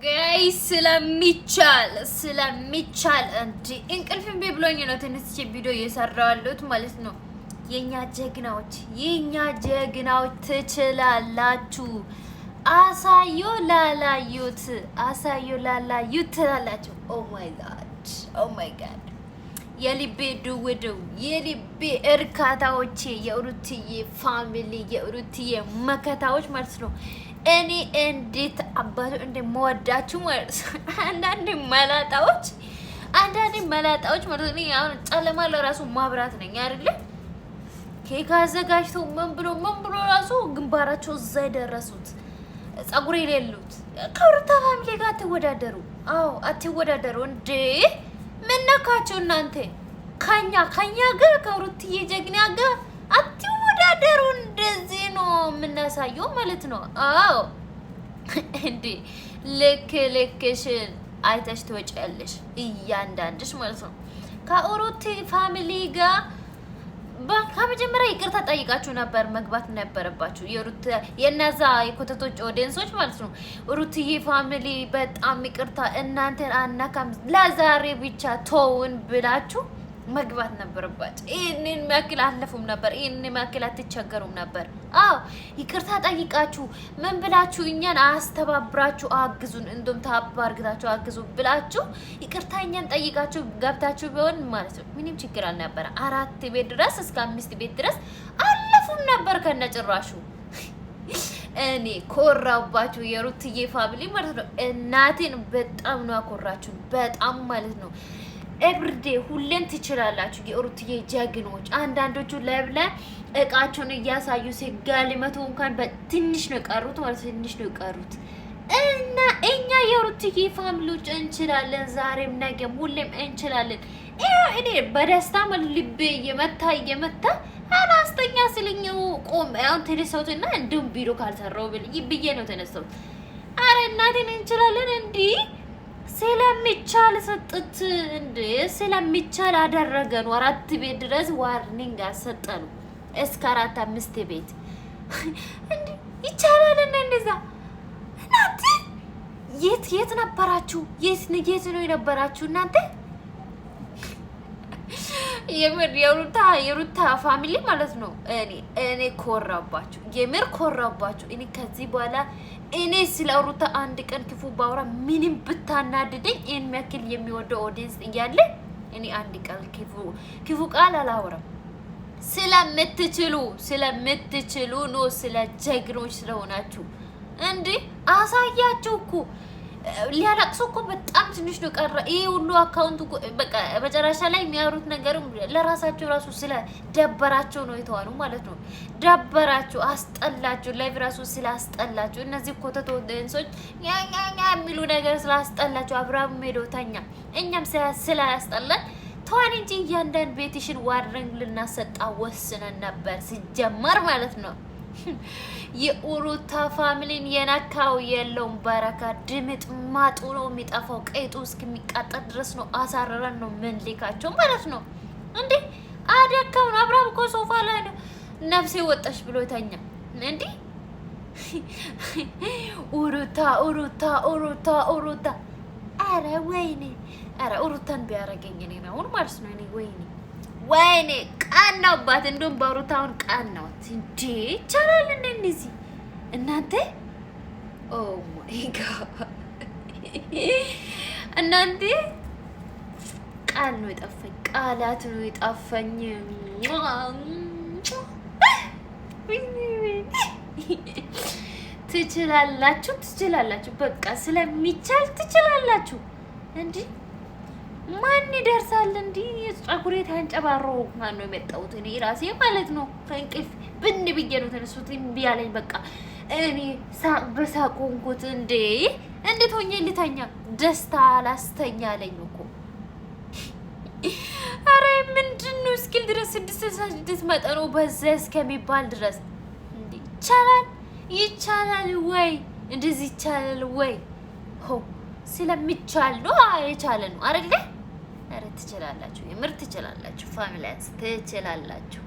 ጋይስ ስለሚቻል እንዴ እንቅልፍም ብሎኝ ነው ተነስቼ ቪዲዮ እየሰራሁ ያለሁት ማለት ነው። የኛ ጀግናዎች ትችላላችሁ። አሳዮ ላላዩት ትላላችሁ። ኦ ማይ ጋድ የልቤ ድውድው የልቤ እርካታዎቼ የሩትዬ ፋሚሊ የሩትዬ መከታዎች ማለት ነው። እኔ እንዴት አባቱ እንደምወዳችሁ ማለት ነው። አንዳንድ መላጣዎች ማለት ነው። አሁን ጨለማ ለራሱ ማብራት ነኝ አይደለ? ኬክ አዘጋጅተው ምን ብሎ ራሱ ግንባራቸው እዛ የደረሱት ጸጉር የሌሉት ከሩታ ፋሚሊ ጋር አትወዳደሩ። አዎ አትወዳደሩ እንዴ! ምን ነካችሁ እናንተ? ከኛ ጋር ከሩትዬ ጀግና ጋር አትወዳደሩ። እንደዚህ ነው የምናሳየው ማለት ነው። አዎ እንዴ ልክሽን አይተሽ ትወጪያለሽ እያንዳንድሽ ማለት ነው። ከሩት ፋሚሊ ጋር ከመጀመሪያ ይቅርታ ጠይቃችሁ ነበር መግባት ነበረባችሁ። የነዛ የኮተቶች ኦዲየንሶች ማለት ነው። ሩትዬ ፋሚሊ በጣም ይቅርታ እናንተን አናካም ለዛሬ ብቻ ተውን ብላችሁ መግባት ነበረባችሁ። ይሄንን ማክል አለፉም ነበር። ይሄንን ማክል አትቸገሩም ነበር። አዎ ይቅርታ ጠይቃችሁ ምን ብላችሁ እኛን አስተባብራችሁ አግዙን እንደም ታባርግታችሁ አግዙ ብላችሁ ይቅርታ እኛን ጠይቃችሁ ገብታችሁ ቢሆን ማለት ነው ምንም ችግር አልነበረ። 4 ቤት ድረስ እስከ 5 ቤት ድረስ አለፉም ነበር ከነጭራሹ። እኔ ኮራባችሁ የሩትዬ ፋሚሊ ማለት ነው። እናቴን በጣም ነው አኮራችሁ። በጣም ማለት ነው። ኤቭሪዴ ሁሌም ትችላላችሁ የሩትዬ ጀግኖች። አንዳንዶቹ ለብለ እቃቸውን እያሳዩ ሲጋሊመቱ እንኳን በትንሽ ነው ቀሩት ማለት ትንሽ ነው ቀሩት። እና እኛ የሩትዬ ፋሚሊዎች እንችላለን። ዛሬም ነገም ሁሌም እንችላለን። እኔ በደስታ ማለት ልቤ እየመታ አላስተኛ ስለኛው ቆም አሁን ተነሳውትና እንደም ቢሮ ካልሰራው ብዬ ነው ተነሳውት። አረ እናቴን እንችላለን እንዴ! ስለሚቻል ሰጥት እንዴ ስለሚቻል አደረገን። 4 ቤት ድረስ ዋርኒንግ አሰጠኑ እስከ 4-5 ቤት እንዴ ይቻላል። እንደዛ እናንተ የት ነበራችሁ? የት ነው የነበራችሁ እናንተ? የሩታ ፋሚሊ ማለት ነው። እኔ ኮራባችሁ፣ የምር ኮራባችሁ። እኔ ከዚህ በኋላ እኔ ስለ ሩታ አንድ ቀን ክፉ ባውራ ምንም ብታናድደኝ እኔ የሚያክል የሚወደው ኦዲየንስ እያለ እኔ አንድ ቀን ክፉ ቃል አላወራም። ስለምትችሉ ነው፣ ስለ ጀግኖች ስለሆናችሁ እንዴ አሳያችሁ እኮ። ሊያለቅሱ እኮ በጣም ትንሽ ነው ቀረ። ይሄ ሁሉ አካውንት እኮ በቃ መጨረሻ ላይ የሚያወሩት ነገር ለራሳቸው ራሱ ስለ ደበራቸው ነው የተዋሉ ማለት ነው። ደበራቸው፣ አስጠላቸው፣ ላይቭ ራሱ ስላስጠላቸው እነዚህ ኮተቶ ደንሶች ያኛ የሚሉ ነገር ስላስጠላቸው አብራም ሜዶታኛ እኛም ስላስጠላን ተዋን እንጂ እያንዳንድ ቤትሽን ዋርንግ ልናሰጣ ወስነን ነበር ሲጀመር ማለት ነው። የሩታ ፋሚሊን የነካው የለውም በረካ። ድምጥ ማጡ ነው የሚጠፋው። ቀይጡ እስከሚቃጠል ድረስ ነው አሳረረን ነው ምን ሊካቸው ማለት ነው እንዴ። አደካው ነው አብራም እኮ ሶፋ ላይ ነው ነፍሴ ወጣሽ ብሎ ተኛ እንዴ። ሩታ አረ ወይኔ አረ ሩታን ቢያረገኝ እኔ ነው ማለት ነው። እኔ ወይኔ ቃናውባት እንደውም በሩታውን ቃናውት እንዴ ይቻላል እንደዚህ እናንተ። ኦ ማይ ጋድ እናንተ ቃል ነው የጠፋኝ፣ ቃላት ነው የጠፋኝ። ትችላላችሁ በቃ ስለሚቻል ትችላላችሁ እንዴ። ማን ይደርሳል እንዴ? ጸጉሬ ታንጨባሮ ማን ነው የመጣሁት? እኔ ራሴ ማለት ነው ከእንቅልፍ ብን ብዬ ነው ተነሱት እምቢ አለኝ። በቃ እኔ በሳቆንኩት እንዴ እንዴት ሆኜ ልተኛ? ደስታ አላስተኛ አለኝ እኮ። አረ ምንድነው እስኪል ድረስ 6 መጠኑ በዛ እስከሚባል ድረስ እንዴ ይቻላል ወይ? እንደዚህ ይቻላል ወይ? ሆ ስለሚቻል ነው የቻለ ነው አይደል? አረ ትችላላችሁ፣ የምር ትችላላችሁ፣ ፋሚሊያንስ ትችላላችሁ።